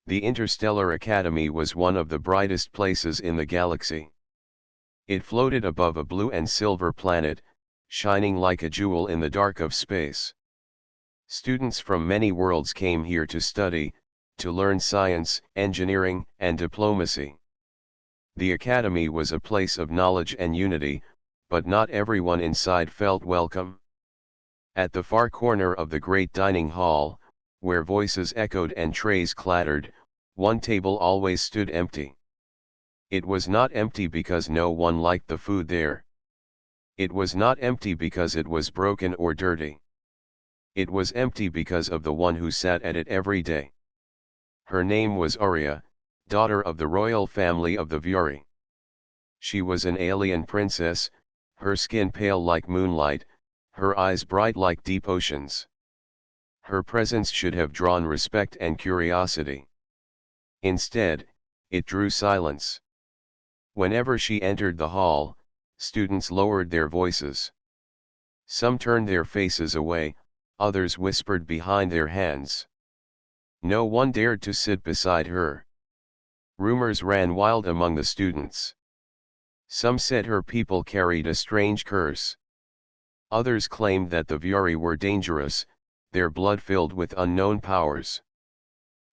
The Interstellar Academy was one of the brightest places in the galaxy. It floated above a blue and silver planet, shining like a jewel in the dark of space. Students from many worlds came here to study, to learn science, engineering, and diplomacy. The academy was a place of knowledge and unity, but not everyone inside felt welcome. At the far corner of the great dining hall, where voices echoed and trays clattered, one table always stood empty. It was not empty because no one liked the food there. It was not empty because it was broken or dirty. It was empty because of the one who sat at it every day. Her name was Arya, daughter of the royal family of the Viuri. She was an alien princess, her skin pale like moonlight, her eyes bright like deep oceans. Her presence should have drawn respect and curiosity. Instead, it drew silence. Whenever she entered the hall, students lowered their voices. Some turned their faces away, others whispered behind their hands. No one dared to sit beside her. Rumors ran wild among the students. Some said her people carried a strange curse. Others claimed that the Viuri were dangerous, their blood filled with unknown powers.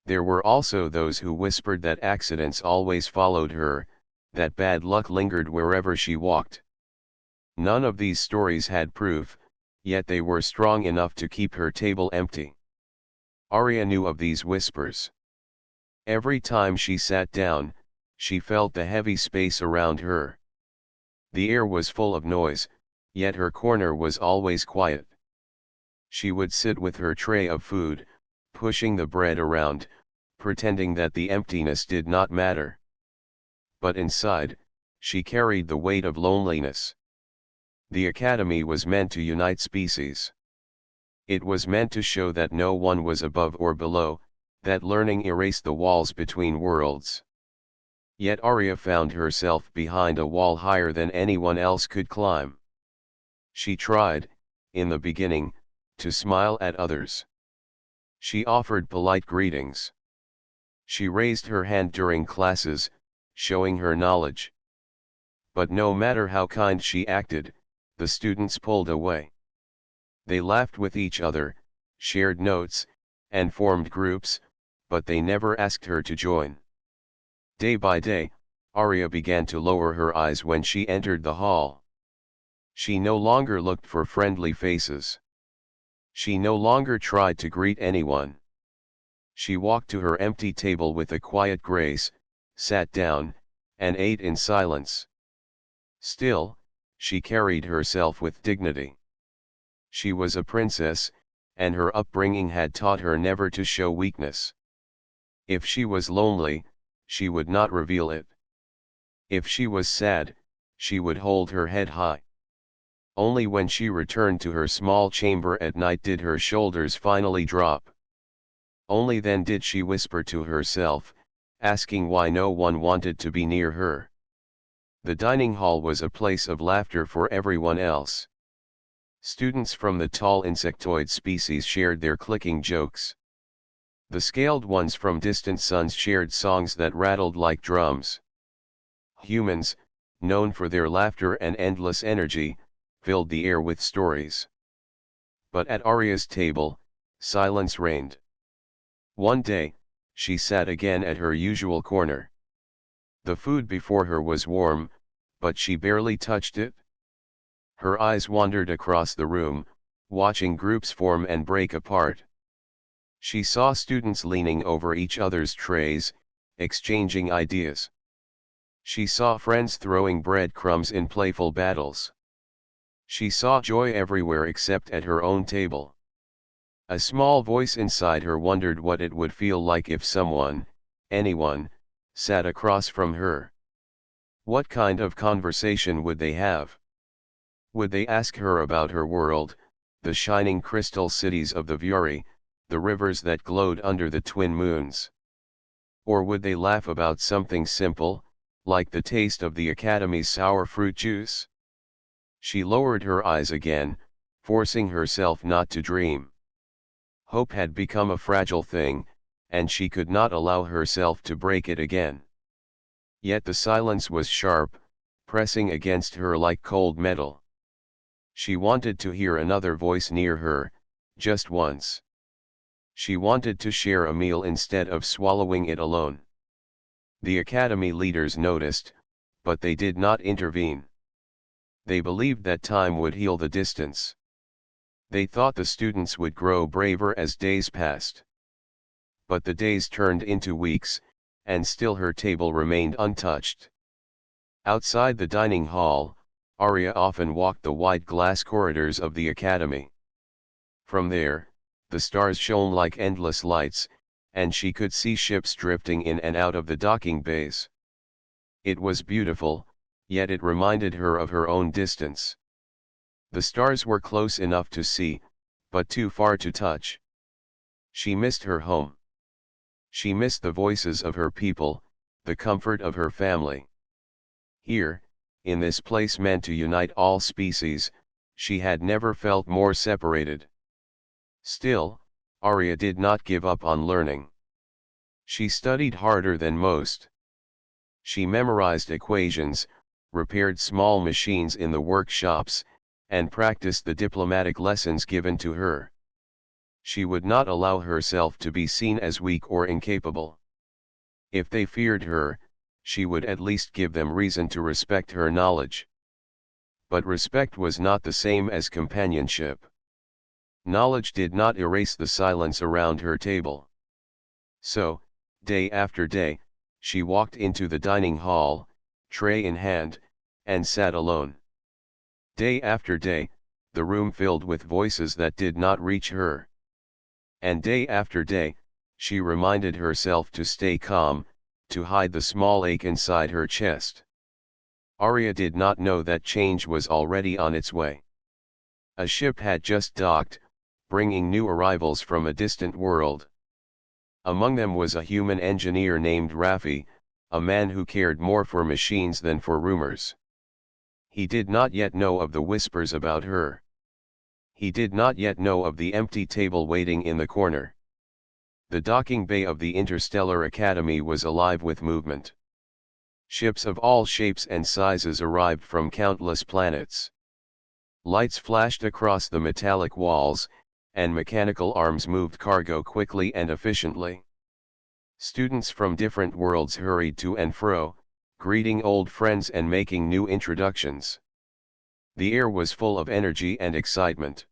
There were also those who whispered that accidents always followed her, that bad luck lingered wherever she walked. None of these stories had proof, yet they were strong enough to keep her table empty. Arya knew of these whispers. Every time she sat down, she felt the heavy space around her. The air was full of noise, yet her corner was always quiet. She would sit with her tray of food, pushing the bread around, pretending that the emptiness did not matter. But inside, she carried the weight of loneliness. The academy was meant to unite species. It was meant to show that no one was above or below, that learning erased the walls between worlds. Yet Arya found herself behind a wall higher than anyone else could climb. She tried, in the beginning, to smile at others. She offered polite greetings. She raised her hand during classes, showing her knowledge. But no matter how kind she acted, the students pulled away. They laughed with each other, shared notes, and formed groups, but they never asked her to join. Day by day, Arya began to lower her eyes when she entered the hall. She no longer looked for friendly faces. She no longer tried to greet anyone. She walked to her empty table with a quiet grace, sat down, and ate in silence. Still, she carried herself with dignity. She was a princess, and her upbringing had taught her never to show weakness. If she was lonely, she would not reveal it. If she was sad, she would hold her head high. Only when she returned to her small chamber at night did her shoulders finally drop. Only then did she whisper to herself, asking why no one wanted to be near her. The dining hall was a place of laughter for everyone else. Students from the tall insectoid species shared their clicking jokes. The scaled ones from distant suns shared songs that rattled like drums. Humans, known for their laughter and endless energy, filled the air with stories. But at Arya's table, silence reigned. One day, she sat again at her usual corner. The food before her was warm, but she barely touched it. Her eyes wandered across the room, watching groups form and break apart. She saw students leaning over each other's trays, exchanging ideas. She saw friends throwing breadcrumbs in playful battles. She saw joy everywhere except at her own table. A small voice inside her wondered what it would feel like if someone, anyone, sat across from her. What kind of conversation would they have? Would they ask her about her world, the shining crystal cities of the Viuri, the rivers that glowed under the twin moons? Or would they laugh about something simple, like the taste of the Academy's sour fruit juice? She lowered her eyes again, forcing herself not to dream. Hope had become a fragile thing, and she could not allow herself to break it again. Yet the silence was sharp, pressing against her like cold metal. She wanted to hear another voice near her, just once. She wanted to share a meal instead of swallowing it alone. The academy leaders noticed, but they did not intervene. They believed that time would heal the distance. They thought the students would grow braver as days passed. But the days turned into weeks, and still her table remained untouched. Outside the dining hall, Arya often walked the wide glass corridors of the academy. From there, the stars shone like endless lights, and she could see ships drifting in and out of the docking bays. It was beautiful, yet it reminded her of her own distance. The stars were close enough to see, but too far to touch. She missed her home. She missed the voices of her people, the comfort of her family. Here, in this place meant to unite all species, she had never felt more separated. Still, Arya did not give up on learning. She studied harder than most. She memorized equations, repaired small machines in the workshops, and practiced the diplomatic lessons given to her. She would not allow herself to be seen as weak or incapable. If they feared her, she would at least give them reason to respect her knowledge. But respect was not the same as companionship. Knowledge did not erase the silence around her table. So, day after day, she walked into the dining hall, tray in hand, and sat alone. Day after day, the room filled with voices that did not reach her. And day after day, she reminded herself to stay calm, to hide the small ache inside her chest. Arya did not know that change was already on its way. A ship had just docked, bringing new arrivals from a distant world. Among them was a human engineer named Raffi, a man who cared more for machines than for rumors. He did not yet know of the whispers about her. He did not yet know of the empty table waiting in the corner. The docking bay of the Interstellar Academy was alive with movement. Ships of all shapes and sizes arrived from countless planets. Lights flashed across the metallic walls, and mechanical arms moved cargo quickly and efficiently. Students from different worlds hurried to and fro, greeting old friends and making new introductions. The air was full of energy and excitement.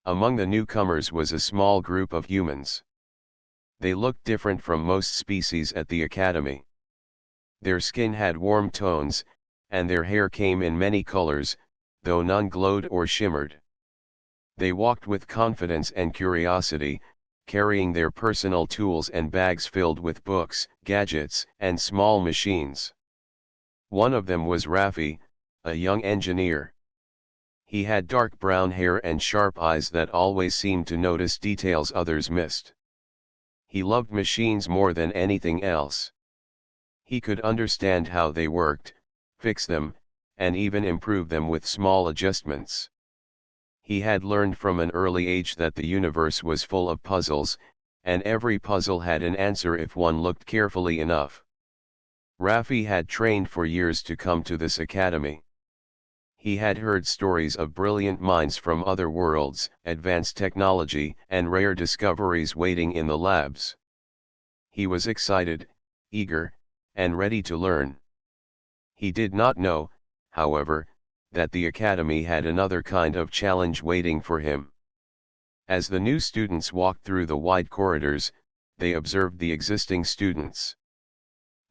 Among the newcomers was a small group of humans. They looked different from most species at the academy. Their skin had warm tones, and their hair came in many colors, though none glowed or shimmered. They walked with confidence and curiosity, carrying their personal tools and bags filled with books, gadgets, and small machines. One of them was Raffi, a young engineer. He had dark brown hair and sharp eyes that always seemed to notice details others missed. He loved machines more than anything else. He could understand how they worked, fix them, and even improve them with small adjustments. He had learned from an early age that the universe was full of puzzles, and every puzzle had an answer if one looked carefully enough. Raffi had trained for years to come to this academy. He had heard stories of brilliant minds from other worlds, advanced technology, and rare discoveries waiting in the labs. He was excited, eager, and ready to learn. He did not know, however, that the academy had another kind of challenge waiting for him. As the new students walked through the wide corridors, they observed the existing students.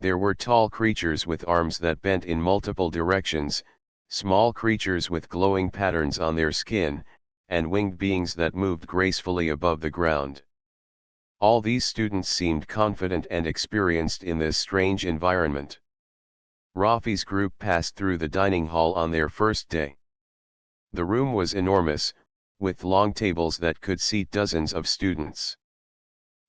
There were tall creatures with arms that bent in multiple directions, small creatures with glowing patterns on their skin, and winged beings that moved gracefully above the ground. All these students seemed confident and experienced in this strange environment. Raffi's group passed through the dining hall on their first day. The room was enormous, with long tables that could seat dozens of students.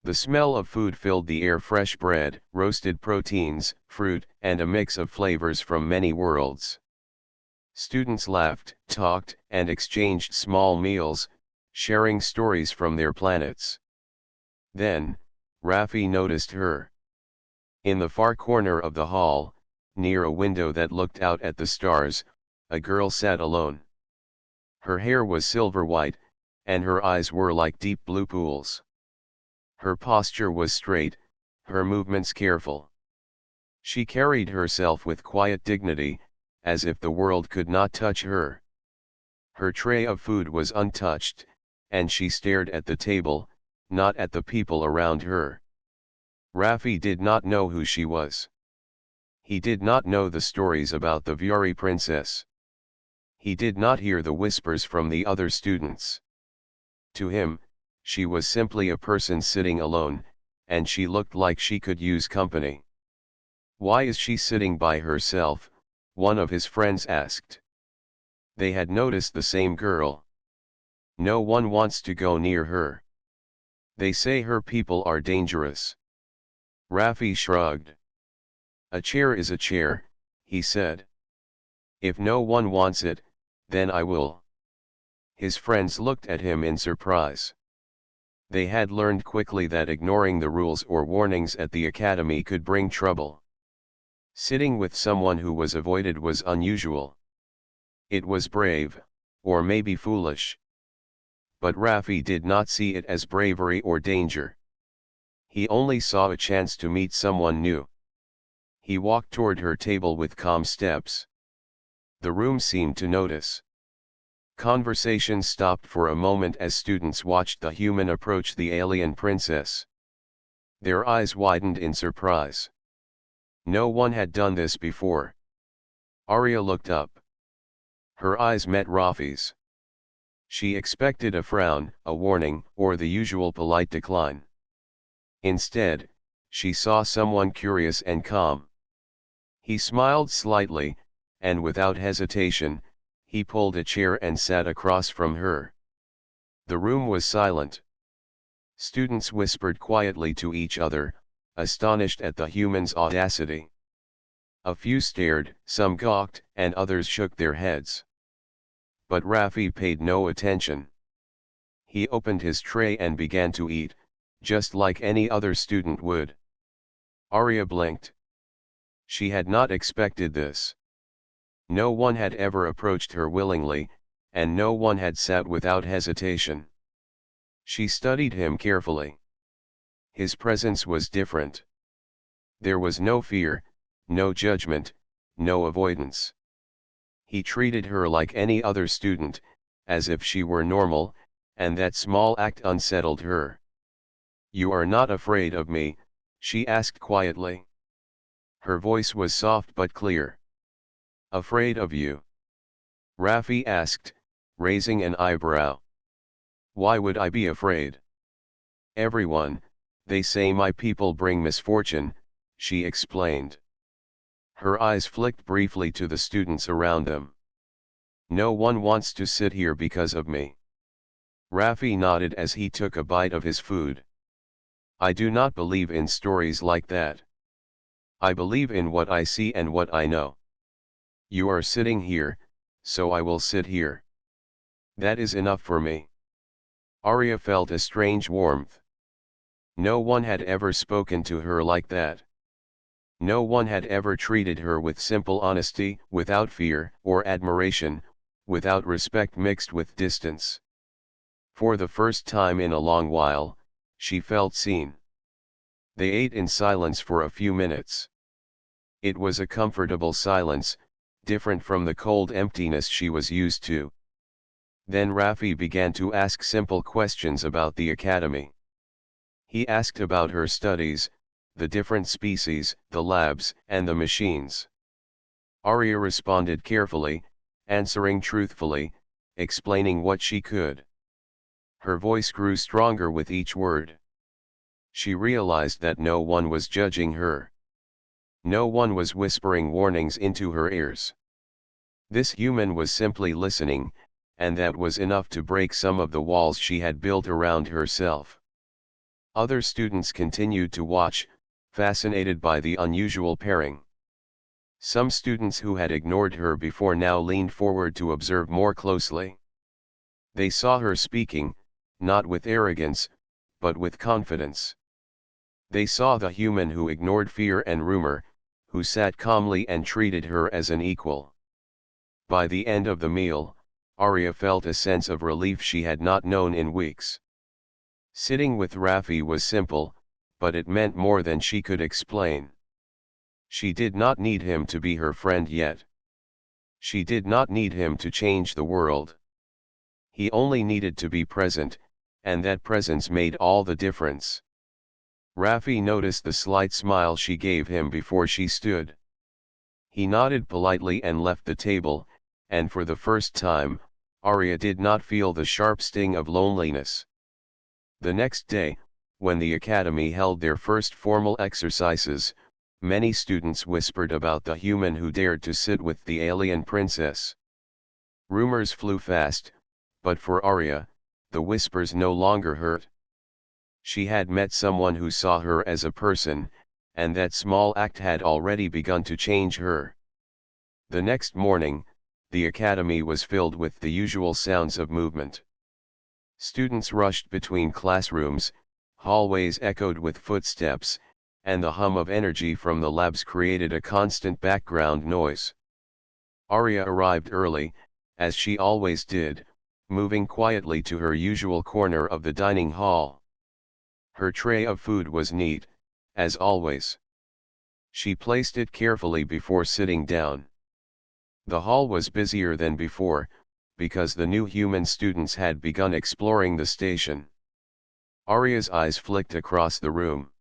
The smell of food filled the air: fresh bread, roasted proteins, fruit, and a mix of flavors from many worlds. Students laughed, talked, and exchanged small meals, sharing stories from their planets. Then, Raffi noticed her. In the far corner of the hall, near a window that looked out at the stars, a girl sat alone. Her hair was silver white, and her eyes were like deep blue pools. Her posture was straight, her movements careful. She carried herself with quiet dignity, as if the world could not touch her. Her tray of food was untouched, and she stared at the table, not at the people around her. Raffi did not know who she was. He did not know the stories about the Viuri princess. He did not hear the whispers from the other students. To him, she was simply a person sitting alone, and she looked like she could use company. "Why is she sitting by herself?" one of his friends asked. They had noticed the same girl. "No one wants to go near her. They say her people are dangerous." Raffi shrugged. "A chair is a chair," he said. "If no one wants it, then I will." His friends looked at him in surprise. They had learned quickly that ignoring the rules or warnings at the academy could bring trouble. Sitting with someone who was avoided was unusual. It was brave, or maybe foolish. But Raffi did not see it as bravery or danger. He only saw a chance to meet someone new. He walked toward her table with calm steps. The room seemed to notice. Conversation stopped for a moment as students watched the human approach the alien princess. Their eyes widened in surprise. No one had done this before. Arya looked up. Her eyes met Raffi's. She expected a frown, a warning, or the usual polite decline. Instead, she saw someone curious and calm. He smiled slightly, and without hesitation, he pulled a chair and sat across from her. The room was silent. Students whispered quietly to each other, astonished at the human's audacity. A few stared, some gawked, and others shook their heads. But Raffi paid no attention. He opened his tray and began to eat, just like any other student would. Arya blinked. She had not expected this. No one had ever approached her willingly, and no one had sat without hesitation. She studied him carefully. His presence was different. There was no fear, no judgment, no avoidance. He treated her like any other student, as if she were normal, and that small act unsettled her. "You are not afraid of me?" she asked quietly. Her voice was soft but clear. "Afraid of you?" Raffi asked, raising an eyebrow. "Why would I be afraid?" "Everyone, they say my people bring misfortune," she explained. Her eyes flicked briefly to the students around them. "No one wants to sit here because of me." Raffi nodded as he took a bite of his food. "I do not believe in stories like that. I believe in what I see and what I know. You are sitting here, so I will sit here. That is enough for me." Arya felt a strange warmth. No one had ever spoken to her like that. No one had ever treated her with simple honesty, without fear or admiration, without respect mixed with distance. For the first time in a long while, she felt seen. They ate in silence for a few minutes. It was a comfortable silence, different from the cold emptiness she was used to. Then Raffi began to ask simple questions about the academy. He asked about her studies, the different species, the labs, and the machines. Arya responded carefully, answering truthfully, explaining what she could. Her voice grew stronger with each word. She realized that no one was judging her. No one was whispering warnings into her ears. This human was simply listening, and that was enough to break some of the walls she had built around herself. Other students continued to watch, fascinated by the unusual pairing. Some students who had ignored her before now leaned forward to observe more closely. They saw her speaking, not with arrogance, but with confidence. They saw the human who ignored fear and rumor, who sat calmly and treated her as an equal. By the end of the meal, Arya felt a sense of relief she had not known in weeks. Sitting with Raffi was simple, but it meant more than she could explain. She did not need him to be her friend yet. She did not need him to change the world. He only needed to be present, and that presence made all the difference. Raffi noticed the slight smile she gave him before she stood. He nodded politely and left the table, and for the first time, Arya did not feel the sharp sting of loneliness. The next day, when the academy held their first formal exercises, many students whispered about the human who dared to sit with the alien princess. Rumors flew fast, but for Arya, the whispers no longer hurt. She had met someone who saw her as a person, and that small act had already begun to change her. The next morning, the academy was filled with the usual sounds of movement. Students rushed between classrooms, hallways echoed with footsteps, and the hum of energy from the labs created a constant background noise. Arya arrived early, as she always did, moving quietly to her usual corner of the dining hall. Her tray of food was neat, as always. She placed it carefully before sitting down. The hall was busier than before, because the new human students had begun exploring the station. Arya's eyes flicked across the room.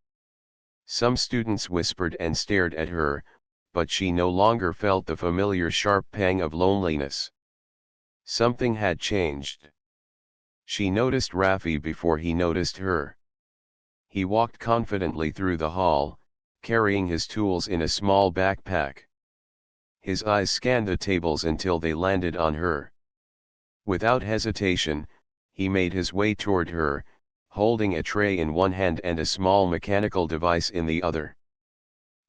Some students whispered and stared at her, but she no longer felt the familiar sharp pang of loneliness. Something had changed. She noticed Raffi before he noticed her. He walked confidently through the hall, carrying his tools in a small backpack. His eyes scanned the tables until they landed on her. Without hesitation, he made his way toward her, holding a tray in one hand and a small mechanical device in the other.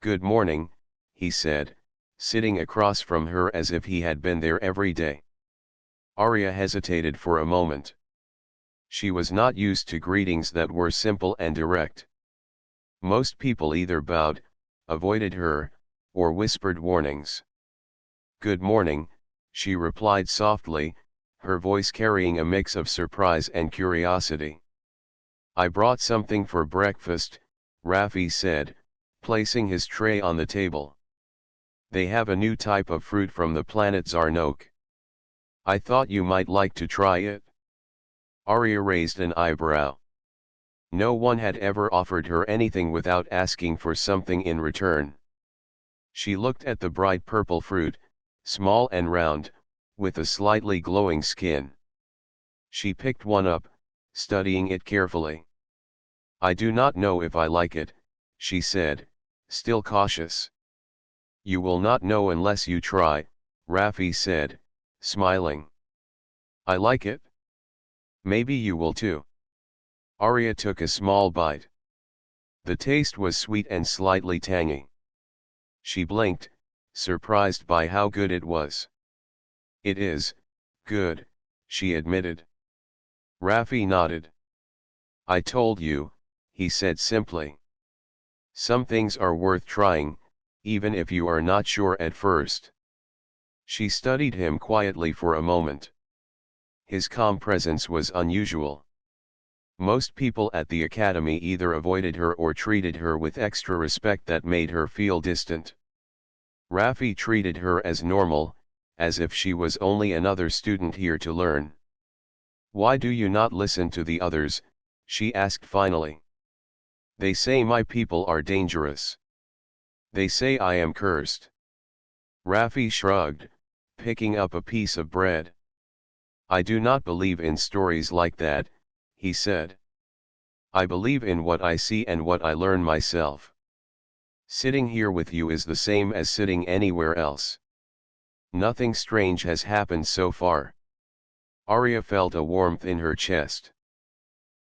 "Good morning," he said, sitting across from her as if he had been there every day. Arya hesitated for a moment. She was not used to greetings that were simple and direct. Most people either bowed, avoided her, or whispered warnings. "Good morning," she replied softly, her voice carrying a mix of surprise and curiosity. "I brought something for breakfast," Raffi said, placing his tray on the table. "They have a new type of fruit from the planet Zarnok. I thought you might like to try it." Arya raised an eyebrow. No one had ever offered her anything without asking for something in return. She looked at the bright purple fruit, small and round, with a slightly glowing skin. She picked one up, studying it carefully. "I do not know if I like it," she said, still cautious. "You will not know unless you try," Raffi said, smiling. "I like it. Maybe you will too." Arya took a small bite. The taste was sweet and slightly tangy. She blinked, surprised by how good it was. "It is good," she admitted. Raffi nodded. "I told you," he said simply. "Some things are worth trying, even if you are not sure at first." She studied him quietly for a moment. His calm presence was unusual. Most people at the academy either avoided her or treated her with extra respect that made her feel distant. Raffi treated her as normal, as if she was only another student here to learn. "Why do you not listen to the others?" she asked finally. "They say my people are dangerous. They say I am cursed." Raffi shrugged, picking up a piece of bread. "I do not believe in stories like that," he said. "I believe in what I see and what I learn myself. Sitting here with you is the same as sitting anywhere else. Nothing strange has happened so far." Arya felt a warmth in her chest.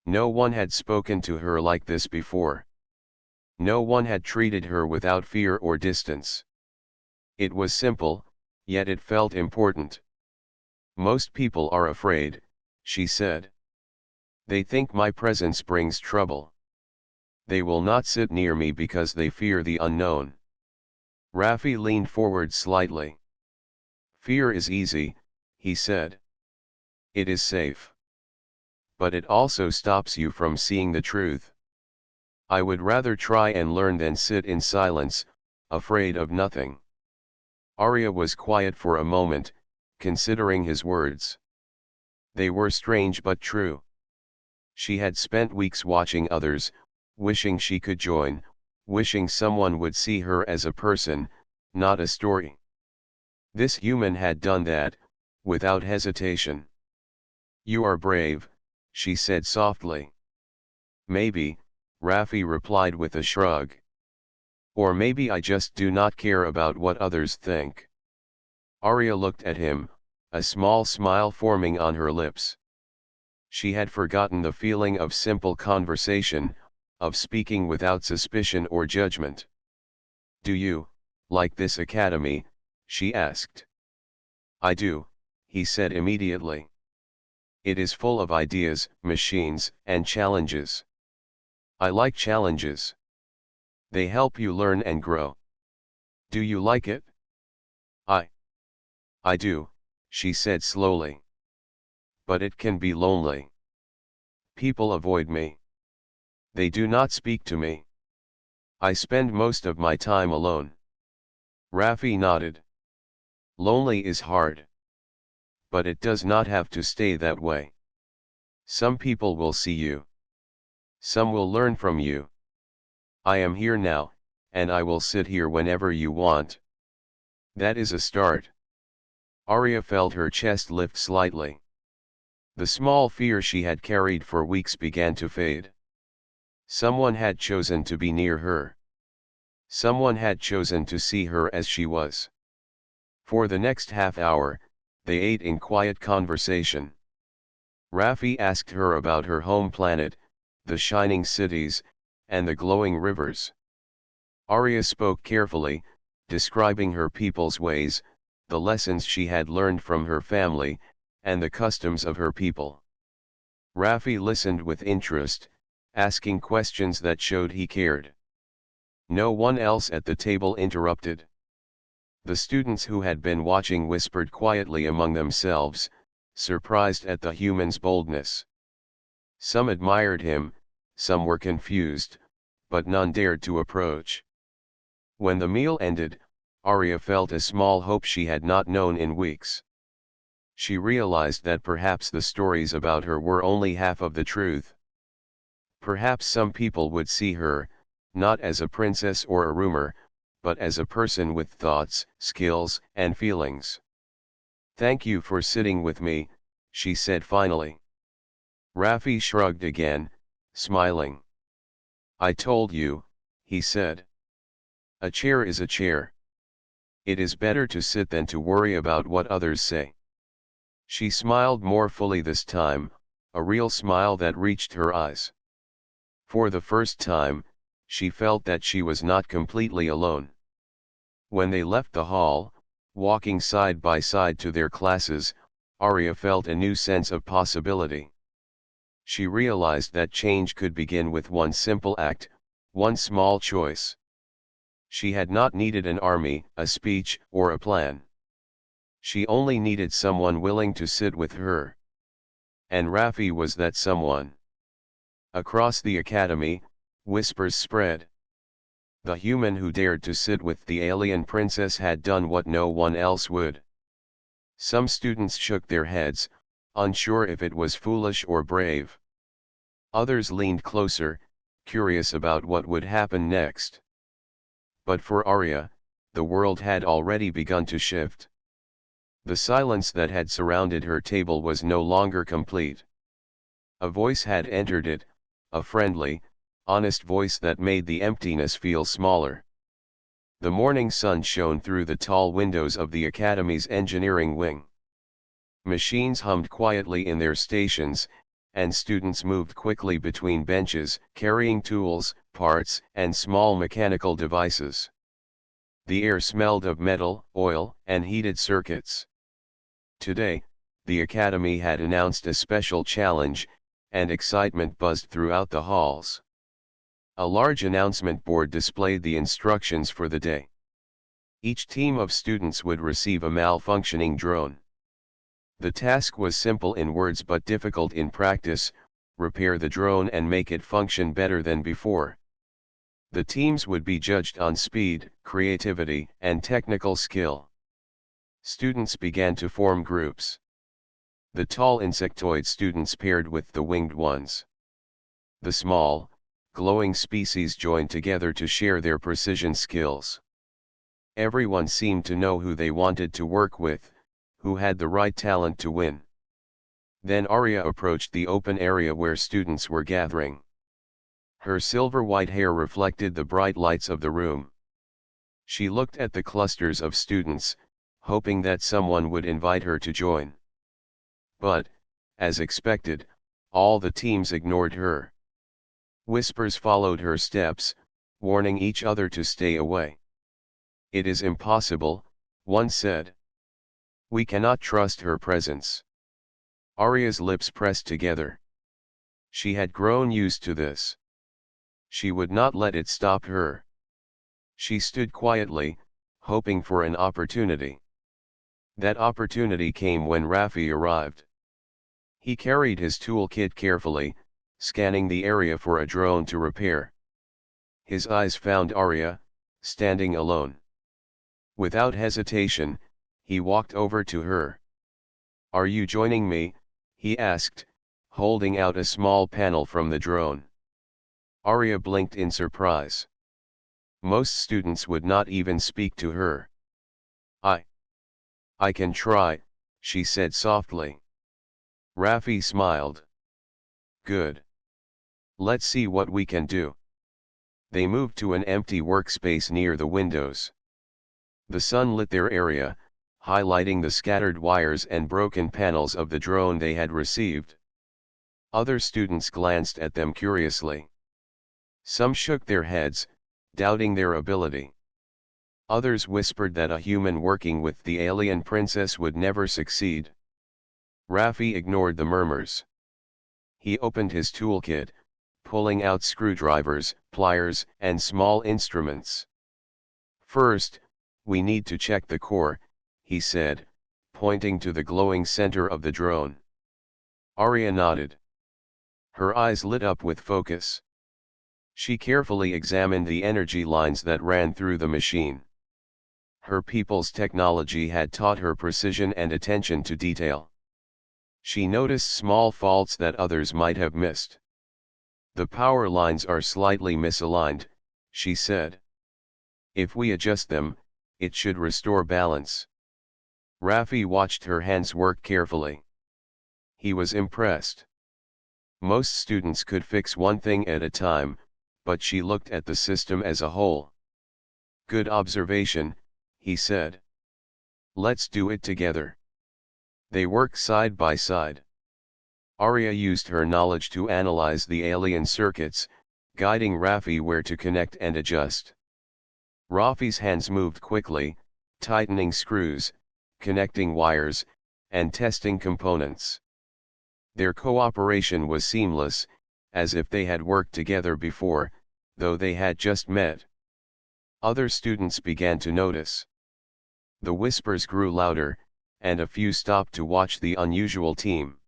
No one had spoken to her like this before. No one had treated her without fear or distance. It was simple, yet it felt important. "Most people are afraid," she said. "They think my presence brings trouble. They will not sit near me because they fear the unknown. Raffi leaned forward slightly. Fear is easy, he said. It is safe. But it also stops you from seeing the truth. I would rather try and learn than sit in silence, afraid of nothing. Arya was quiet for a moment, considering his words. They were strange but true. She had spent weeks watching others, wishing she could join, wishing someone would see her as a person, not a story. This human had done that, without hesitation. You are brave, she said softly. Maybe, Raffi replied with a shrug. Or maybe I just do not care about what others think. Arya looked at him, a small smile forming on her lips. She had forgotten the feeling of simple conversation, of speaking without suspicion or judgment. Do you like this academy? She asked. I do, he said immediately. It is full of ideas, machines, and challenges. I like challenges. They help you learn and grow. Do you like it? I do, she said slowly. But it can be lonely. People avoid me. They do not speak to me. I spend most of my time alone. Raffi nodded. Lonely is hard. But it does not have to stay that way. Some people will see you. Some will learn from you. I am here now, and I will sit here whenever you want. That is a start. Arya felt her chest lift slightly. The small fear she had carried for weeks began to fade. Someone had chosen to be near her. Someone had chosen to see her as she was. For the next half hour, they ate in quiet conversation. Raffi asked her about her home planet, the shining cities, and the glowing rivers. Arya spoke carefully, describing her people's ways, the lessons she had learned from her family, and the customs of her people. Raffi listened with interest, asking questions that showed he cared. No one else at the table interrupted. The students who had been watching whispered quietly among themselves, surprised at the human's boldness. Some admired him, some were confused, but none dared to approach. When the meal ended, Arya felt a small hope she had not known in weeks. She realized that perhaps the stories about her were only half of the truth. Perhaps some people would see her, not as a princess or a rumor, but as a person with thoughts, skills, and feelings. Thank you for sitting with me, she said finally. Raffi shrugged again, smiling. I told you, he said. A chair is a chair. It is better to sit than to worry about what others say. She smiled more fully this time, a real smile that reached her eyes. For the first time, she felt that she was not completely alone. When they left the hall, walking side by side to their classes, Arya felt a new sense of possibility. She realized that change could begin with one simple act, one small choice. She had not needed an army, a speech, or a plan. She only needed someone willing to sit with her. And Raffi was that someone. Across the academy, whispers spread. The human who dared to sit with the alien princess had done what no one else would. Some students shook their heads, unsure if it was foolish or brave. Others leaned closer, curious about what would happen next. But for Arya, the world had already begun to shift. The silence that had surrounded her table was no longer complete. A voice had entered it, a friendly, honest voice that made the emptiness feel smaller. The morning sun shone through the tall windows of the academy's engineering wing. Machines hummed quietly in their stations, and students moved quickly between benches, carrying tools, parts, and small mechanical devices. The air smelled of metal, oil, and heated circuits. Today, the academy had announced a special challenge, and excitement buzzed throughout the halls. A large announcement board displayed the instructions for the day. Each team of students would receive a malfunctioning drone. The task was simple in words but difficult in practice: repair the drone and make it function better than before. The teams would be judged on speed, creativity, and technical skill. Students began to form groups. The tall insectoid students paired with the winged ones. The small, glowing species joined together to share their precision skills. Everyone seemed to know who they wanted to work with, who had the right talent to win. Then Arya approached the open area where students were gathering. Her silver-white hair reflected the bright lights of the room. She looked at the clusters of students, hoping that someone would invite her to join. But, as expected, all the teams ignored her. Whispers followed her steps, warning each other to stay away. "It is impossible," one said. "We cannot trust her presence." Arya's lips pressed together. She had grown used to this. She would not let it stop her. She stood quietly, hoping for an opportunity. That opportunity came when Raffi arrived. He carried his toolkit carefully, scanning the area for a drone to repair. His eyes found Arya, standing alone. Without hesitation, he walked over to her. "Are you joining me?" he asked, holding out a small panel from the drone. Arya blinked in surprise. Most students would not even speak to her. I can try," she said softly. Raffi smiled. "Good. Let's see what we can do." They moved to an empty workspace near the windows. The sun lit their area, highlighting the scattered wires and broken panels of the drone they had received. Other students glanced at them curiously. Some shook their heads, doubting their ability. Others whispered that a human working with the alien princess would never succeed. Raffi ignored the murmurs. He opened his toolkit, pulling out screwdrivers, pliers, and small instruments. "First, we need to check the core," he said, pointing to the glowing center of the drone. Arya nodded. Her eyes lit up with focus. She carefully examined the energy lines that ran through the machine. Her people's technology had taught her precision and attention to detail. She noticed small faults that others might have missed. "The power lines are slightly misaligned," she said. "If we adjust them, it should restore balance." Raffi watched her hands work carefully. He was impressed. Most students could fix one thing at a time, but she looked at the system as a whole. "Good observation," he said. "Let's do it together." They worked side by side. Arya used her knowledge to analyze the alien circuits, guiding Raffi where to connect and adjust. Raffi's hands moved quickly, tightening screws, connecting wires, and testing components. Their cooperation was seamless, as if they had worked together before, though they had just met. Other students began to notice. The whispers grew louder, and a few stopped to watch the unusual team.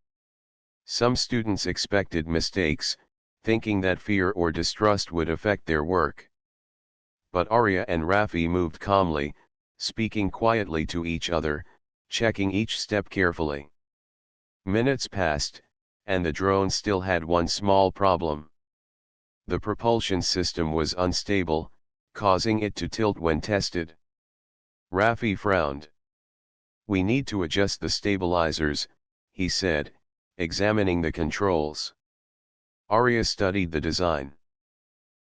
Some students expected mistakes, thinking that fear or distrust would affect their work. But Arya and Raffi moved calmly, speaking quietly to each other, checking each step carefully. Minutes passed, and the drone still had one small problem. The propulsion system was unstable, causing it to tilt when tested. Raffi frowned. "We need to adjust the stabilizers," he said, examining the controls. Arya studied the design.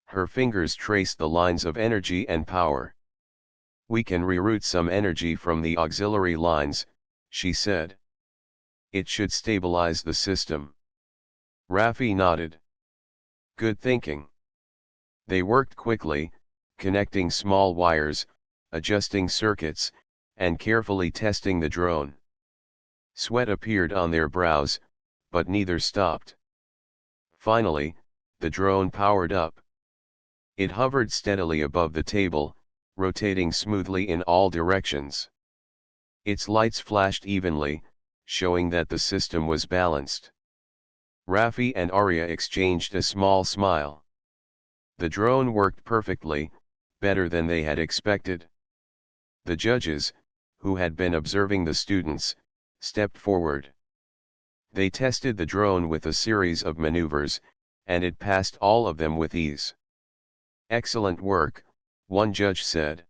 Her fingers traced the lines of energy and power. "We can reroute some energy from the auxiliary lines," she said. "It should stabilize the system." Raffi nodded. "Good thinking." They worked quickly, connecting small wires, adjusting circuits, and carefully testing the drone. Sweat appeared on their brows, but neither stopped. Finally, the drone powered up. It hovered steadily above the table, rotating smoothly in all directions. Its lights flashed evenly, showing that the system was balanced. Raffi and Arya exchanged a small smile. The drone worked perfectly, better than they had expected. The judges, who had been observing the students, stepped forward. They tested the drone with a series of maneuvers, and it passed all of them with ease. "Excellent work," one judge said.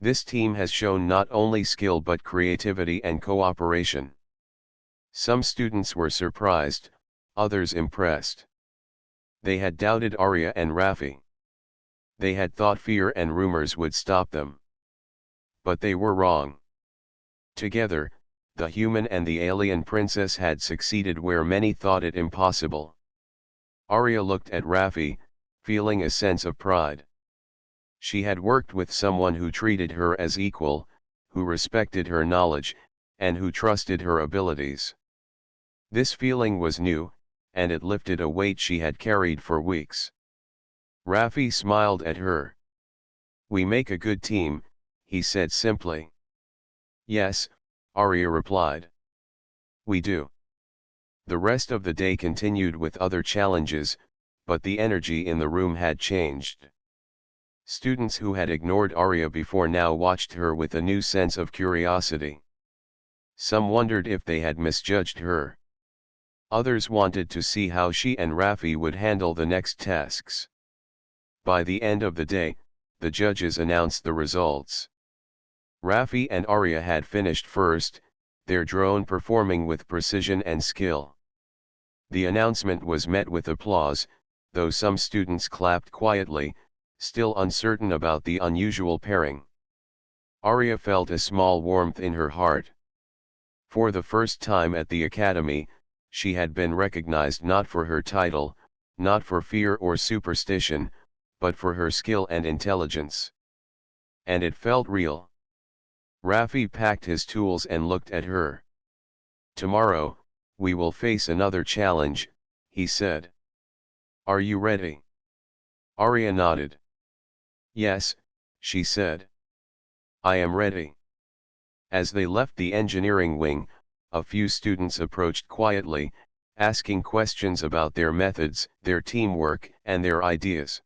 "This team has shown not only skill but creativity and cooperation." Some students were surprised, others impressed. They had doubted Arya and Raffi. They had thought fear and rumors would stop them. But they were wrong. Together, the human and the alien princess had succeeded where many thought it impossible. Arya looked at Raffi, feeling a sense of pride. She had worked with someone who treated her as equal, who respected her knowledge, and who trusted her abilities. This feeling was new, and it lifted a weight she had carried for weeks. Raffi smiled at her. "We make a good team," he said simply. "Yes," Arya replied. "We do." The rest of the day continued with other challenges, but the energy in the room had changed. Students who had ignored Arya before now watched her with a new sense of curiosity. Some wondered if they had misjudged her. Others wanted to see how she and Raffi would handle the next tasks. By the end of the day, the judges announced the results. Raffi and Arya had finished first, their drone performing with precision and skill. The announcement was met with applause, though some students clapped quietly, still uncertain about the unusual pairing. Arya felt a small warmth in her heart. For the first time at the academy, she had been recognized not for her title, not for fear or superstition, but for her skill and intelligence. And it felt real. Raffi packed his tools and looked at her. "Tomorrow, we will face another challenge," he said. "Are you ready?" Arya nodded. "Yes," she said. "I am ready." As they left the engineering wing, a few students approached quietly, asking questions about their methods, their teamwork, and their ideas.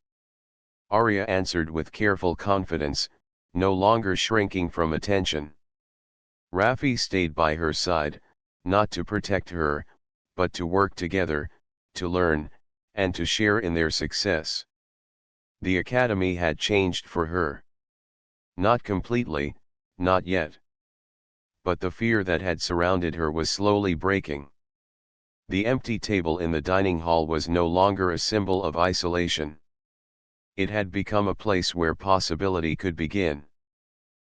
Arya answered with careful confidence, no longer shrinking from attention. Raffi stayed by her side, not to protect her, but to work together, to learn, and to share in their success. The academy had changed for her. Not completely, not yet. But the fear that had surrounded her was slowly breaking. The empty table in the dining hall was no longer a symbol of isolation. It had become a place where possibility could begin.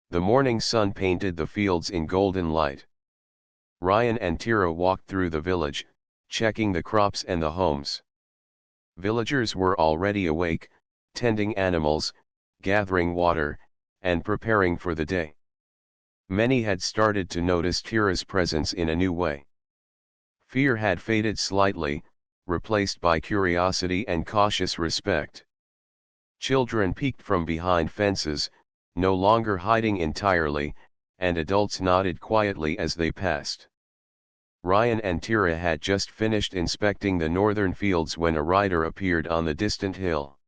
The morning sun painted the fields in golden light. Ryan and Tira walked through the village, checking the crops and the homes. Villagers were already awake, tending animals, gathering water, and preparing for the day. Many had started to notice Tira's presence in a new way. Fear had faded slightly, replaced by curiosity and cautious respect. Children peeked from behind fences, no longer hiding entirely, and adults nodded quietly as they passed. Ryan and Tira had just finished inspecting the northern fields when a rider appeared on the distant hill.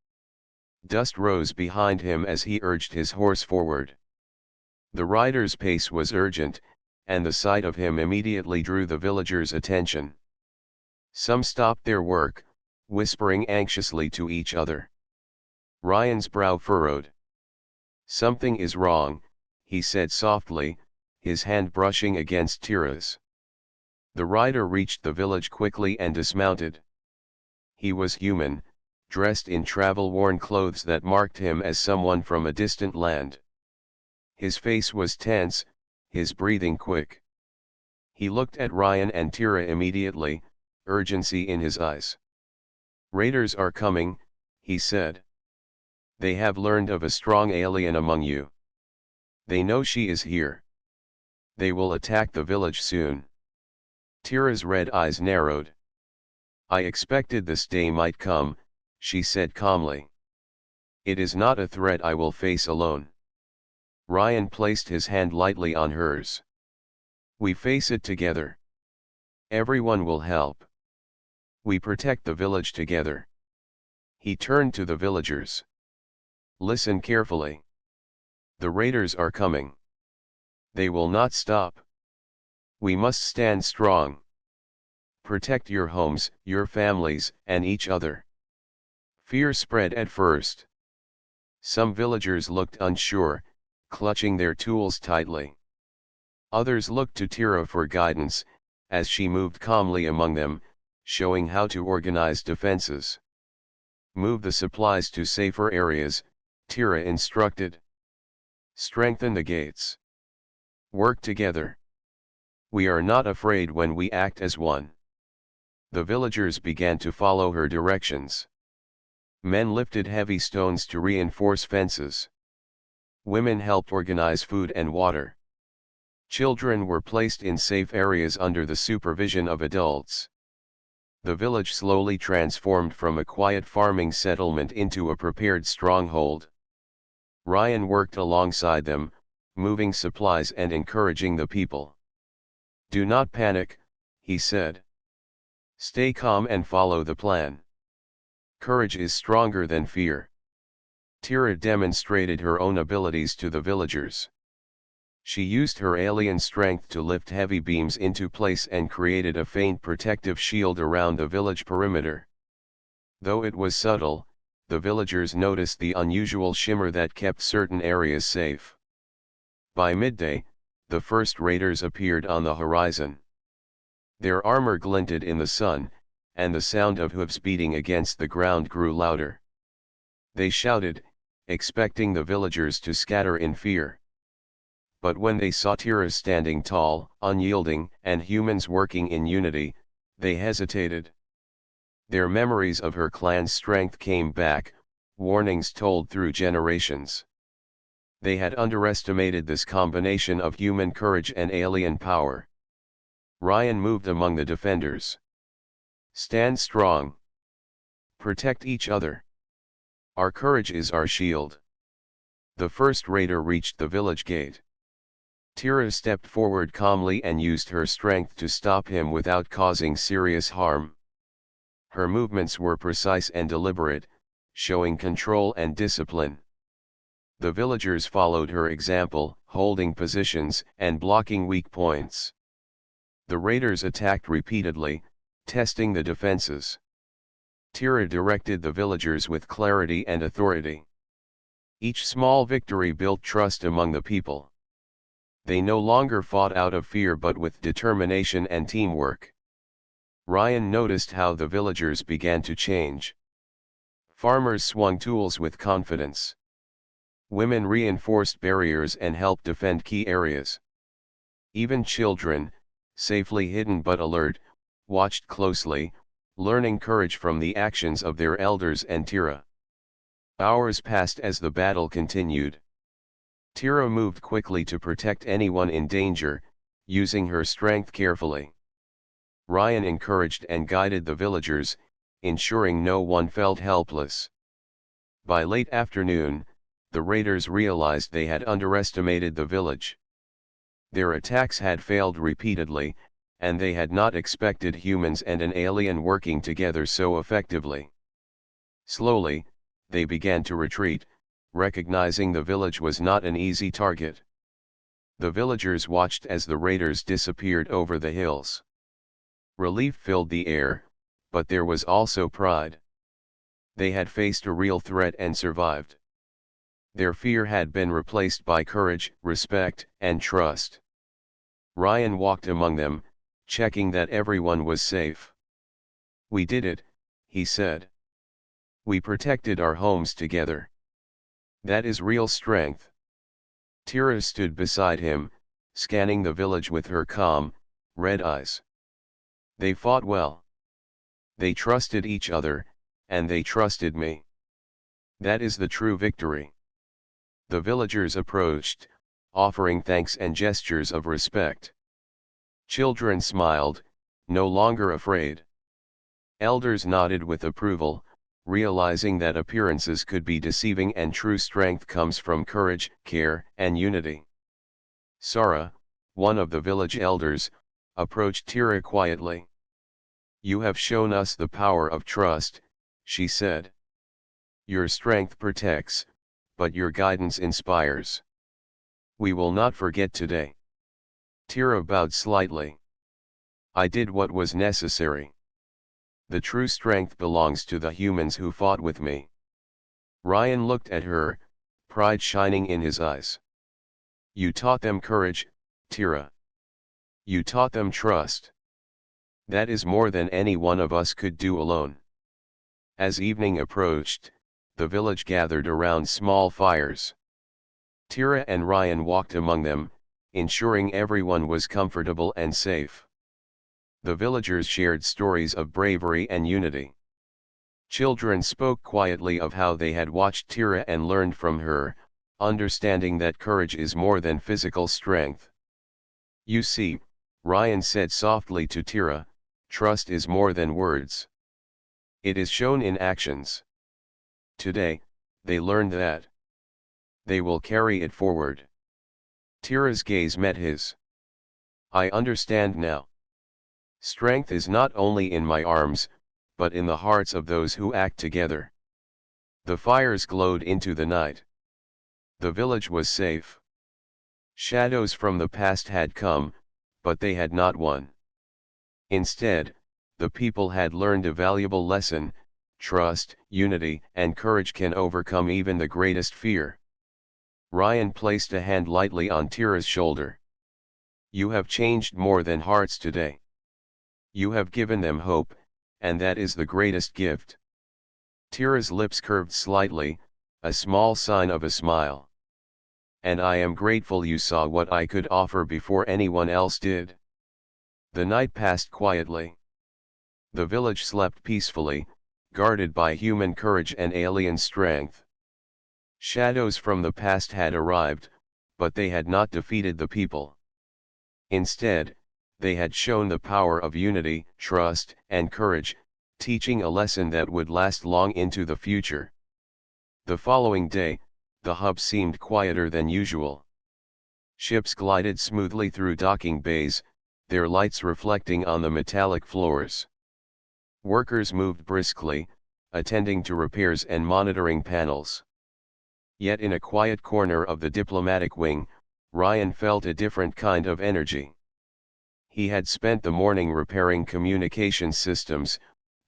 Dust rose behind him as he urged his horse forward. The rider's pace was urgent, and the sight of him immediately drew the villagers' attention. Some stopped their work, whispering anxiously to each other. Ryan's brow furrowed. "Something is wrong," he said softly, his hand brushing against Tira's. The rider reached the village quickly and dismounted. He was human, dressed in travel-worn clothes that marked him as someone from a distant land. His face was tense, his breathing quick. He looked at Ryan and Tira immediately, urgency in his eyes. "Raiders are coming," he said. "They have learned of a strong alien among you. They know she is here. They will attack the village soon." Tira's red eyes narrowed. "I expected this day might come," she said calmly. It is not a threat I will face alone. Ryan placed his hand lightly on hers. We face it together. Everyone will help. We protect the village together. He turned to the villagers. Listen carefully. The raiders are coming. They will not stop. We must stand strong. Protect your homes, your families, and each other. Fear spread at first. Some villagers looked unsure, clutching their tools tightly. Others looked to Tira for guidance, as she moved calmly among them, showing how to organize defenses. Move the supplies to safer areas, Tira instructed. Strengthen the gates. Work together. We are not afraid when we act as one. The villagers began to follow her directions. Men lifted heavy stones to reinforce fences. Women helped organize food and water. Children were placed in safe areas under the supervision of adults. The village slowly transformed from a quiet farming settlement into a prepared stronghold. Ryan worked alongside them, moving supplies and encouraging the people. Do not panic, he said. Stay calm and follow the plan. Courage is stronger than fear. Tira demonstrated her own abilities to the villagers. She used her alien strength to lift heavy beams into place and created a faint protective shield around the village perimeter. Though it was subtle, the villagers noticed the unusual shimmer that kept certain areas safe. By midday, the first raiders appeared on the horizon. Their armor glinted in the sun, and the sound of hooves beating against the ground grew louder. They shouted, expecting the villagers to scatter in fear. But when they saw Tira standing tall, unyielding, and humans working in unity, they hesitated. Their memories of her clan's strength came back, warnings told through generations. They had underestimated this combination of human courage and alien power. Ryan moved among the defenders. Stand strong. Protect each other. Our courage is our shield. The first raider reached the village gate. Tira stepped forward calmly and used her strength to stop him without causing serious harm. Her movements were precise and deliberate, showing control and discipline. The villagers followed her example, holding positions and blocking weak points. The raiders attacked repeatedly, testing the defenses. Tira directed the villagers with clarity and authority. Each small victory built trust among the people. They no longer fought out of fear but with determination and teamwork. Ryan noticed how the villagers began to change. Farmers swung tools with confidence. Women reinforced barriers and helped defend key areas. Even children, safely hidden but alert, watched closely, learning courage from the actions of their elders and Tira. Hours passed as the battle continued. Tira moved quickly to protect anyone in danger, using her strength carefully. Ryan encouraged and guided the villagers, ensuring no one felt helpless. By late afternoon, the raiders realized they had underestimated the village. Their attacks had failed repeatedly, and they had not expected humans and an alien working together so effectively. Slowly, they began to retreat, recognizing the village was not an easy target. The villagers watched as the raiders disappeared over the hills. Relief filled the air, but there was also pride. They had faced a real threat and survived. Their fear had been replaced by courage, respect, and trust. Ryan walked among them, checking that everyone was safe. We did it, he said. We protected our homes together. That is real strength. Tira stood beside him, scanning the village with her calm, red eyes. They fought well. They trusted each other, and they trusted me. That is the true victory. The villagers approached, offering thanks and gestures of respect. Children smiled, no longer afraid. Elders nodded with approval, realizing that appearances could be deceiving and true strength comes from courage, care, and unity. Sara, one of the village elders, approached Tira quietly. "You have shown us the power of trust," she said. "Your strength protects, but your guidance inspires. We will not forget today." Tira bowed slightly. "I did what was necessary. The true strength belongs to the humans who fought with me." Ryan looked at her, pride shining in his eyes. "You taught them courage, Tira. You taught them trust. That is more than any one of us could do alone." As evening approached, the village gathered around small fires. Tira and Ryan walked among them, ensuring everyone was comfortable and safe. The villagers shared stories of bravery and unity. Children spoke quietly of how they had watched Tira and learned from her, understanding that courage is more than physical strength. "You see," Ryan said softly to Tira, "trust is more than words. It is shown in actions." Today, they learned that. They will carry it forward. Tira's gaze met his. "I understand now. Strength is not only in my arms, but in the hearts of those who act together." The fires glowed into the night. The village was safe. Shadows from the past had come, but they had not won. Instead, the people had learned a valuable lesson: trust, unity, and courage can overcome even the greatest fear. Ryan placed a hand lightly on Tira's shoulder. "You have changed more than hearts today. You have given them hope, and that is the greatest gift." Tira's lips curved slightly, a small sign of a smile. "And I am grateful you saw what I could offer before anyone else did." The night passed quietly. The village slept peacefully, guarded by human courage and alien strength. Shadows from the past had arrived, but they had not defeated the people. Instead, they had shown the power of unity, trust, and courage, teaching a lesson that would last long into the future. The following day, the hub seemed quieter than usual. Ships glided smoothly through docking bays, their lights reflecting on the metallic floors. Workers moved briskly, attending to repairs and monitoring panels. Yet in a quiet corner of the diplomatic wing, Ryan felt a different kind of energy. He had spent the morning repairing communication systems,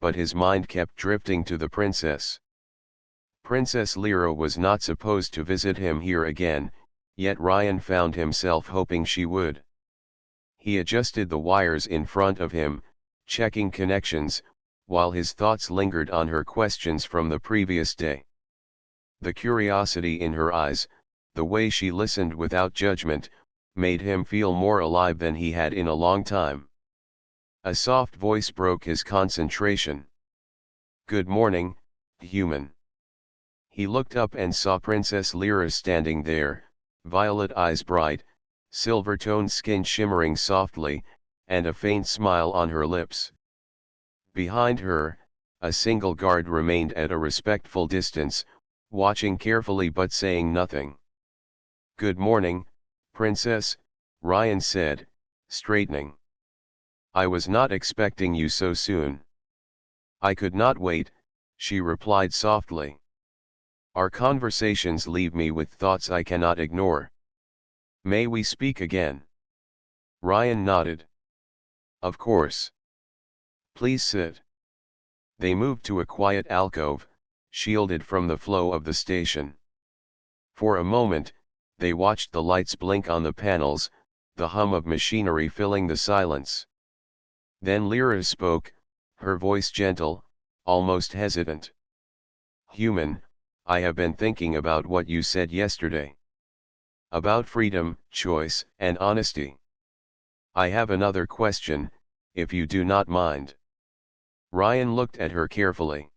but his mind kept drifting to the princess. Princess Lyra was not supposed to visit him here again, yet Ryan found himself hoping she would. He adjusted the wires in front of him, checking connections, while his thoughts lingered on her questions from the previous day. The curiosity in her eyes, the way she listened without judgment, made him feel more alive than he had in a long time. A soft voice broke his concentration. "Good morning, human." He looked up and saw Princess Lyra standing there, violet eyes bright, silver-toned skin shimmering softly, and a faint smile on her lips. Behind her, a single guard remained at a respectful distance, watching carefully but saying nothing. "Good morning, Princess," Ryan said, straightening. "I was not expecting you so soon." "I could not wait," she replied softly. "Our conversations leave me with thoughts I cannot ignore. May we speak again?" Ryan nodded. "Of course. Please sit." They moved to a quiet alcove, shielded from the flow of the station. For a moment, they watched the lights blink on the panels, the hum of machinery filling the silence. Then Lyra spoke, her voice gentle, almost hesitant. "Human, I have been thinking about what you said yesterday. About freedom, choice, and honesty. I have another question, if you do not mind." Ryan looked at her carefully.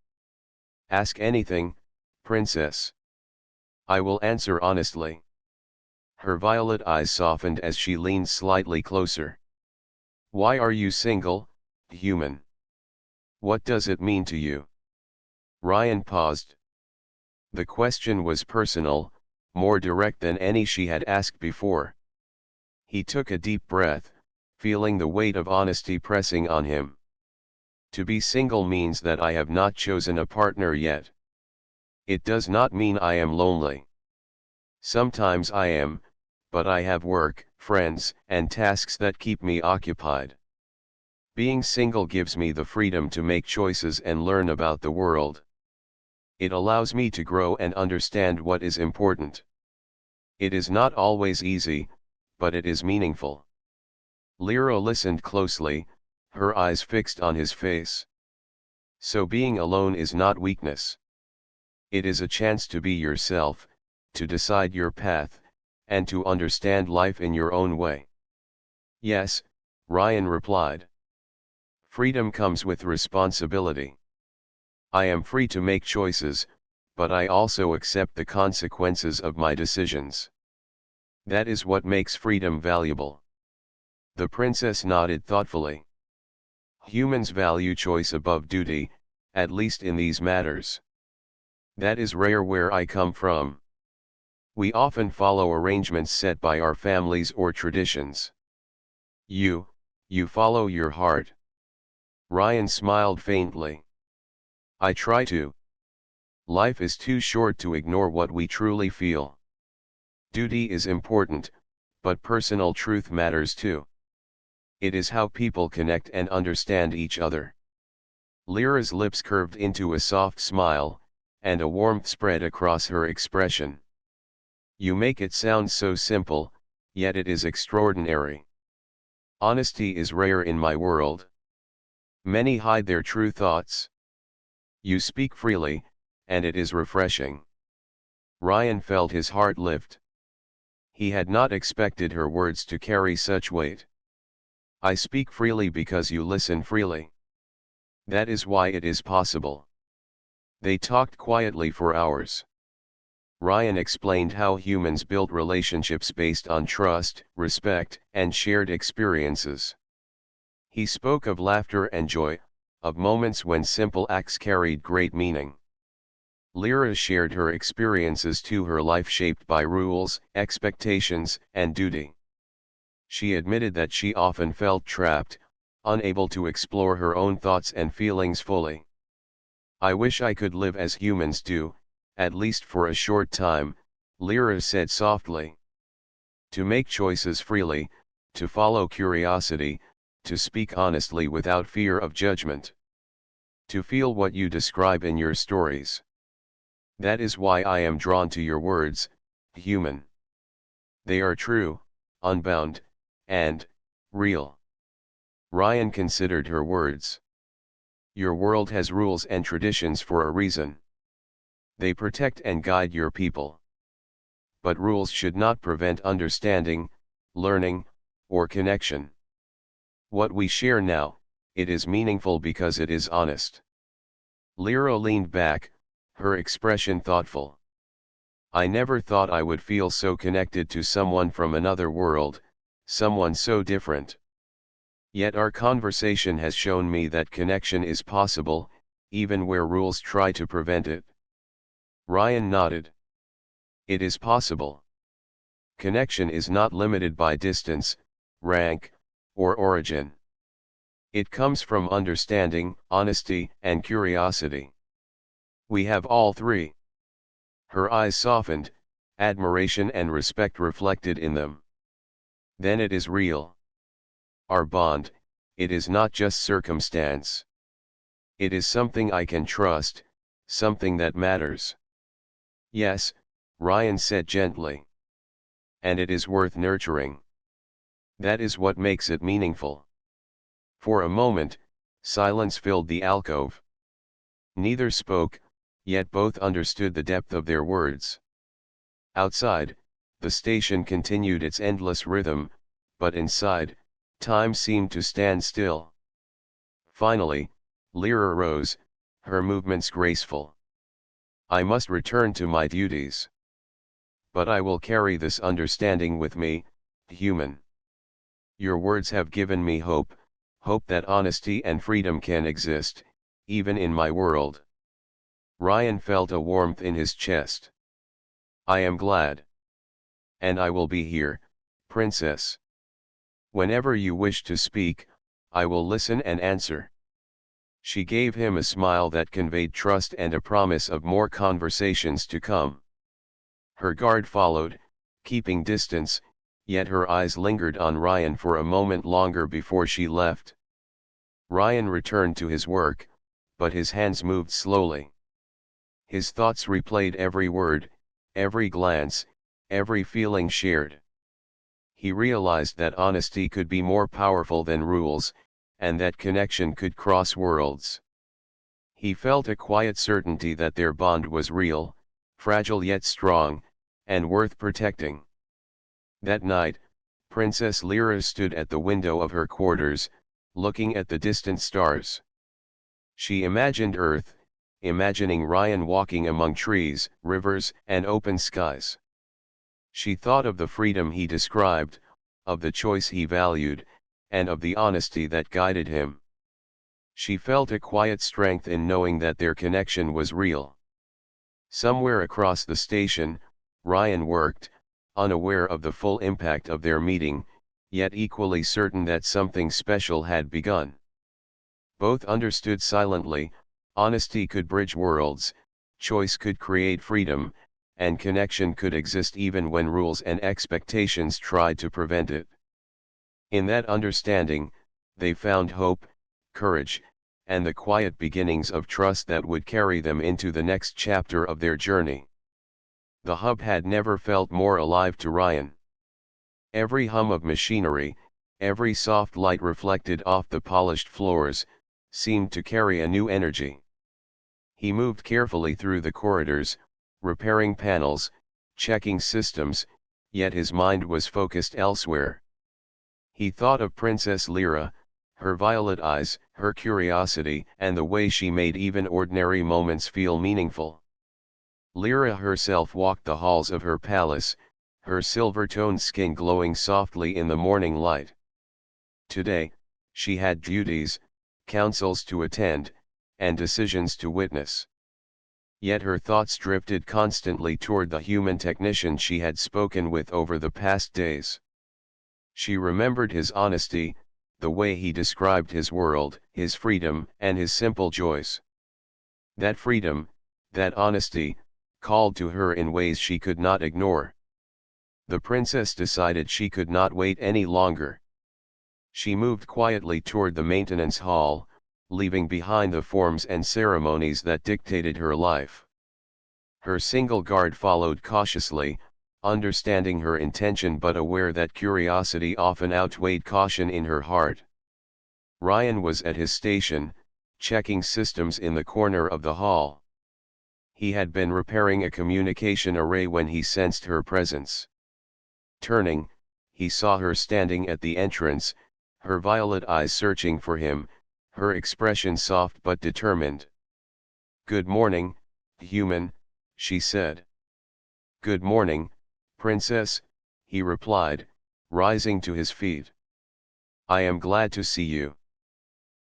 "Ask anything, Princess. I will answer honestly." Her violet eyes softened as she leaned slightly closer. "Why are you single, human? What does it mean to you?" Ryan paused. The question was personal, more direct than any she had asked before. He took a deep breath, feeling the weight of honesty pressing on him. To be single means that I have not chosen a partner yet. It does not mean I am lonely. Sometimes I am, but I have work, friends, and tasks that keep me occupied. Being single gives me the freedom to make choices and learn about the world. It allows me to grow and understand what is important. It is not always easy, but it is meaningful. Lyra listened closely, her eyes fixed on his face. So being alone is not weakness. It is a chance to be yourself, to decide your path, and to understand life in your own way. Yes, Ryan replied. Freedom comes with responsibility. I am free to make choices, but I also accept the consequences of my decisions. That is what makes freedom valuable. The princess nodded thoughtfully. Humans value choice above duty, at least in these matters. That is rare where I come from. We often follow arrangements set by our families or traditions. You follow your heart. Ryan smiled faintly. I try to. Life is too short to ignore what we truly feel. Duty is important, but personal truth matters too. It is how people connect and understand each other. Lyra's lips curved into a soft smile, and a warmth spread across her expression. You make it sound so simple, yet it is extraordinary. Honesty is rare in my world. Many hide their true thoughts. You speak freely, and it is refreshing. Ryan felt his heart lift. He had not expected her words to carry such weight. I speak freely because you listen freely. That is why it is possible. They talked quietly for hours. Ryan explained how humans build relationships based on trust, respect, and shared experiences. He spoke of laughter and joy, of moments when simple acts carried great meaning. Lyra shared her experiences too, her life shaped by rules, expectations, and duty. She admitted that she often felt trapped, unable to explore her own thoughts and feelings fully. I wish I could live as humans do, at least for a short time, Lyra said softly. To make choices freely, to follow curiosity, to speak honestly without fear of judgment. To feel what you describe in your stories. That is why I am drawn to your words, human. They are true, unbound, and real. Ryan considered her words. Your world has rules and traditions for a reason. They protect and guide your people. But rules should not prevent understanding, learning, or connection. What we share now, it is meaningful because it is honest. Lyra leaned back, her expression thoughtful. I never thought I would feel so connected to someone from another world, someone so different. Yet our conversation has shown me that connection is possible, even where rules try to prevent it. Ryan nodded. It is possible. Connection is not limited by distance, rank, or origin. It comes from understanding, honesty, and curiosity. We have all three. Her eyes softened, admiration and respect reflected in them. Then it is real. Our bond, it is not just circumstance. It is something I can trust, something that matters. Yes, Ryan said gently. And it is worth nurturing. That is what makes it meaningful. For a moment, silence filled the alcove. Neither spoke, yet both understood the depth of their words. Outside, the station continued its endless rhythm, but inside, time seemed to stand still. Finally, Lyra rose, her movements graceful. I must return to my duties. But I will carry this understanding with me, human. Your words have given me hope, hope that honesty and freedom can exist, even in my world. Ryan felt a warmth in his chest. I am glad. And I will be here, Princess. Whenever you wish to speak, I will listen and answer. She gave him a smile that conveyed trust and a promise of more conversations to come. Her guard followed, keeping distance, yet her eyes lingered on Ryan for a moment longer before she left. Ryan returned to his work, but his hands moved slowly. His thoughts replayed every word, every glance, every feeling shared. He realized that honesty could be more powerful than rules, and that connection could cross worlds. He felt a quiet certainty that their bond was real, fragile yet strong, and worth protecting. That night, Princess Lyra stood at the window of her quarters, looking at the distant stars. She imagined Earth, imagining Ryan walking among trees, rivers, and open skies. She thought of the freedom he described, of the choice he valued, and of the honesty that guided him. She felt a quiet strength in knowing that their connection was real. Somewhere across the station, Ryan worked, unaware of the full impact of their meeting, yet equally certain that something special had begun. Both understood silently, honesty could bridge worlds, choice could create freedom, and connection could exist even when rules and expectations tried to prevent it. In that understanding, they found hope, courage, and the quiet beginnings of trust that would carry them into the next chapter of their journey. The hub had never felt more alive to Ryan. Every hum of machinery, every soft light reflected off the polished floors, seemed to carry a new energy. He moved carefully through the corridors, repairing panels, checking systems, yet his mind was focused elsewhere. He thought of Princess Lyra, her violet eyes, her curiosity, and the way she made even ordinary moments feel meaningful. Lyra herself walked the halls of her palace, her silver-toned skin glowing softly in the morning light. Today, she had duties, councils to attend, and decisions to witness. Yet her thoughts drifted constantly toward the human technician she had spoken with over the past days. She remembered his honesty, the way he described his world, his freedom, and his simple joys. That freedom, that honesty, called to her in ways she could not ignore. The princess decided she could not wait any longer. She moved quietly toward the maintenance hall, leaving behind the forms and ceremonies that dictated her life. Her single guard followed cautiously, understanding her intention but aware that curiosity often outweighed caution in her heart. Ryan was at his station, checking systems in the corner of the hall. He had been repairing a communication array when he sensed her presence. Turning, he saw her standing at the entrance, her violet eyes searching for him, her expression soft but determined. "Good morning, human," she said. "Good morning, princess," he replied, rising to his feet. "I am glad to see you."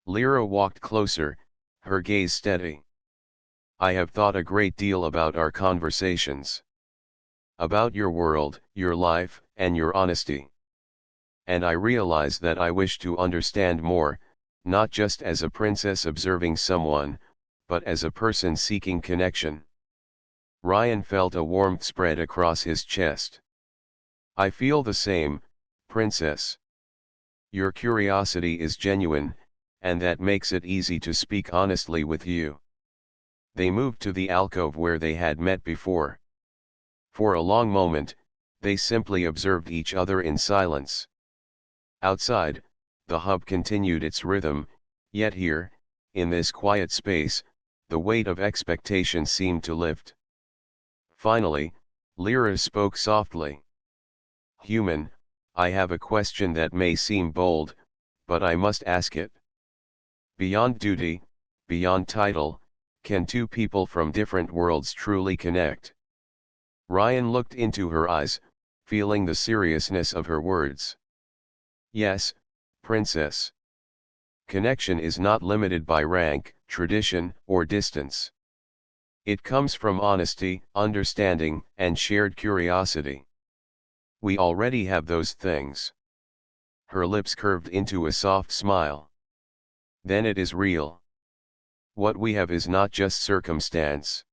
Lyra walked closer, her gaze steady. "I have thought a great deal about our conversations. About your world, your life, and your honesty. And I realize that I wish to understand more, not just as a princess observing someone, but as a person seeking connection." Ryan felt a warmth spread across his chest. "I feel the same, princess. Your curiosity is genuine, and that makes it easy to speak honestly with you." They moved to the alcove where they had met before. For a long moment, they simply observed each other in silence. Outside, the hub continued its rhythm, yet here, in this quiet space, the weight of expectation seemed to lift. Finally, Lyra spoke softly. "Human, I have a question that may seem bold, but I must ask it. Beyond duty, beyond title, can two people from different worlds truly connect?" Ryan looked into her eyes, feeling the seriousness of her words. "Yes, princess. Connection is not limited by rank, tradition, or distance. It comes from honesty, understanding, and shared curiosity. We already have those things. Her lips curved into a soft smile. Then it is real. What we have is not just circumstance.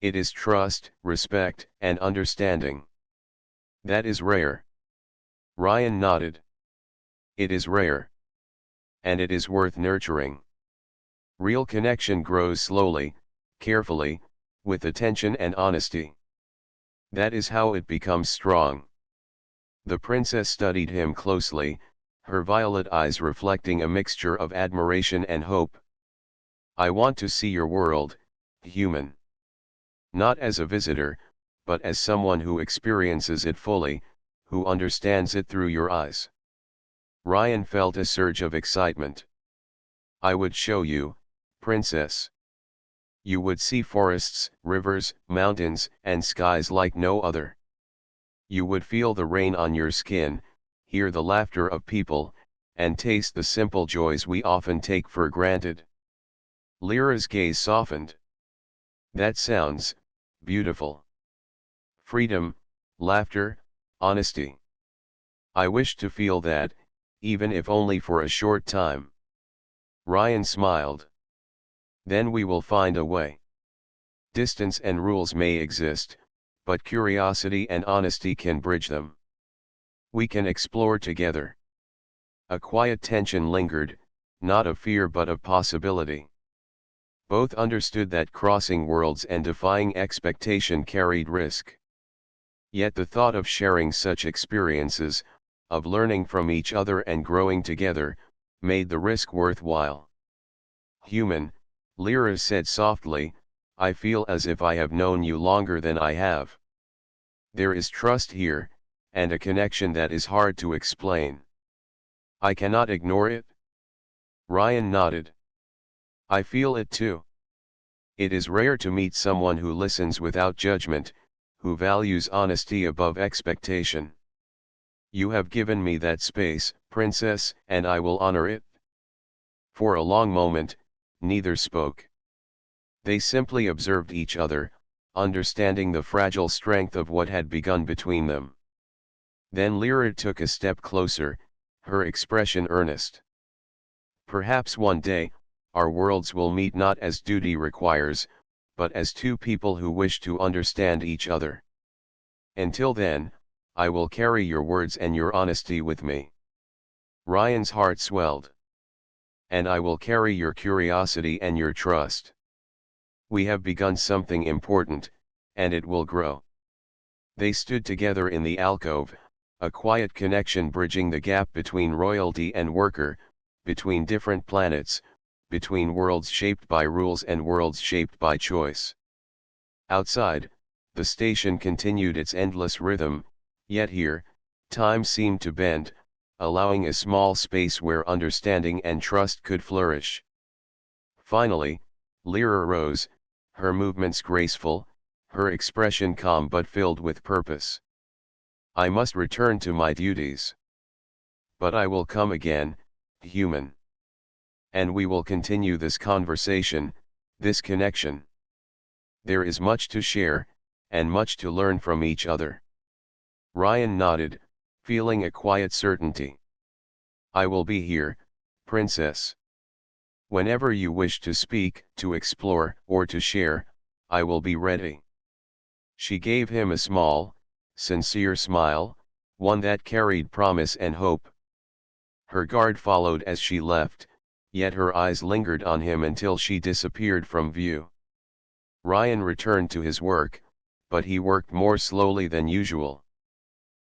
It is trust, respect, and understanding. That is rare. Ryan nodded. It is rare. And it is worth nurturing. Real connection grows slowly, carefully, with attention and honesty. That is how it becomes strong. The princess studied him closely, her violet eyes reflecting a mixture of admiration and hope. I want to see your world, human. Not as a visitor, but as someone who experiences it fully, who understands it through your eyes. Ryan felt a surge of excitement. I would show you, princess. You would see forests, rivers, mountains, and skies like no other. You would feel the rain on your skin, hear the laughter of people, and taste the simple joys we often take for granted. Lyra's gaze softened. That sounds beautiful. Freedom, laughter, honesty. I wish to feel that, even if only for a short time. Ryan smiled. Then we will find a way. Distance and rules may exist, but curiosity and honesty can bridge them. We can explore together. A quiet tension lingered, not of fear but of possibility. Both understood that crossing worlds and defying expectation carried risk. Yet the thought of sharing such experiences, of learning from each other and growing together, made the risk worthwhile. Human, Lyra said softly, I feel as if I have known you longer than I have. There is trust here, and a connection that is hard to explain. I cannot ignore it. Ryan nodded. I feel it too. It is rare to meet someone who listens without judgment, who values honesty above expectation. You have given me that space, princess, and I will honor it. For a long moment, neither spoke. They simply observed each other, understanding the fragile strength of what had begun between them. Then Lyra took a step closer, her expression earnest. Perhaps one day, our worlds will meet not as duty requires, but as two people who wish to understand each other. Until then, I will carry your words and your honesty with me. Ryan's heart swelled. And I will carry your curiosity and your trust. We have begun something important, and it will grow. They stood together in the alcove, a quiet connection bridging the gap between royalty and worker, between different planets, between worlds shaped by rules and worlds shaped by choice. Outside, the station continued its endless rhythm, yet here, time seemed to bend, allowing a small space where understanding and trust could flourish. Finally, Lyra rose, her movements graceful, her expression calm but filled with purpose. I must return to my duties. But I will come again, human. And we will continue this conversation, this connection. There is much to share, and much to learn from each other. Ryan nodded, feeling a quiet certainty. I will be here, princess. Whenever you wish to speak, to explore, or to share, I will be ready. She gave him a small, sincere smile, one that carried promise and hope. Her guard followed as she left, yet her eyes lingered on him until she disappeared from view. Ryan returned to his work, but he worked more slowly than usual.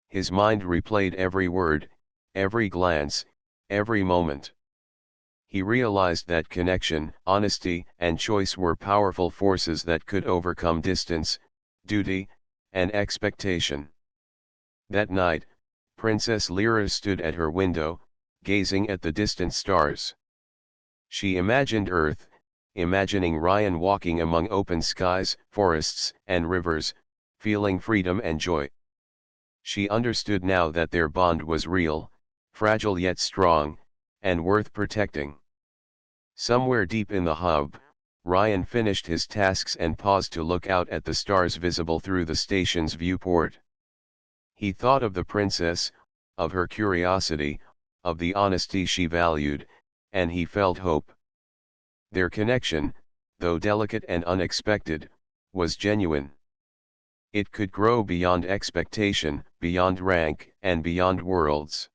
His mind replayed every word, every glance, every moment. He realized that connection, honesty, and choice were powerful forces that could overcome distance, duty, and expectation. That night, Princess Lyra stood at her window, gazing at the distant stars. She imagined Earth, imagining Ryan walking among open skies, forests, and rivers, feeling freedom and joy. She understood now that their bond was real, fragile yet strong, and worth protecting. Somewhere deep in the hub, Ryan finished his tasks and paused to look out at the stars visible through the station's viewport. He thought of the princess, of her curiosity, of the honesty she valued, and he felt hope. Their connection, though delicate and unexpected, was genuine. It could grow beyond expectation, beyond rank, and beyond worlds.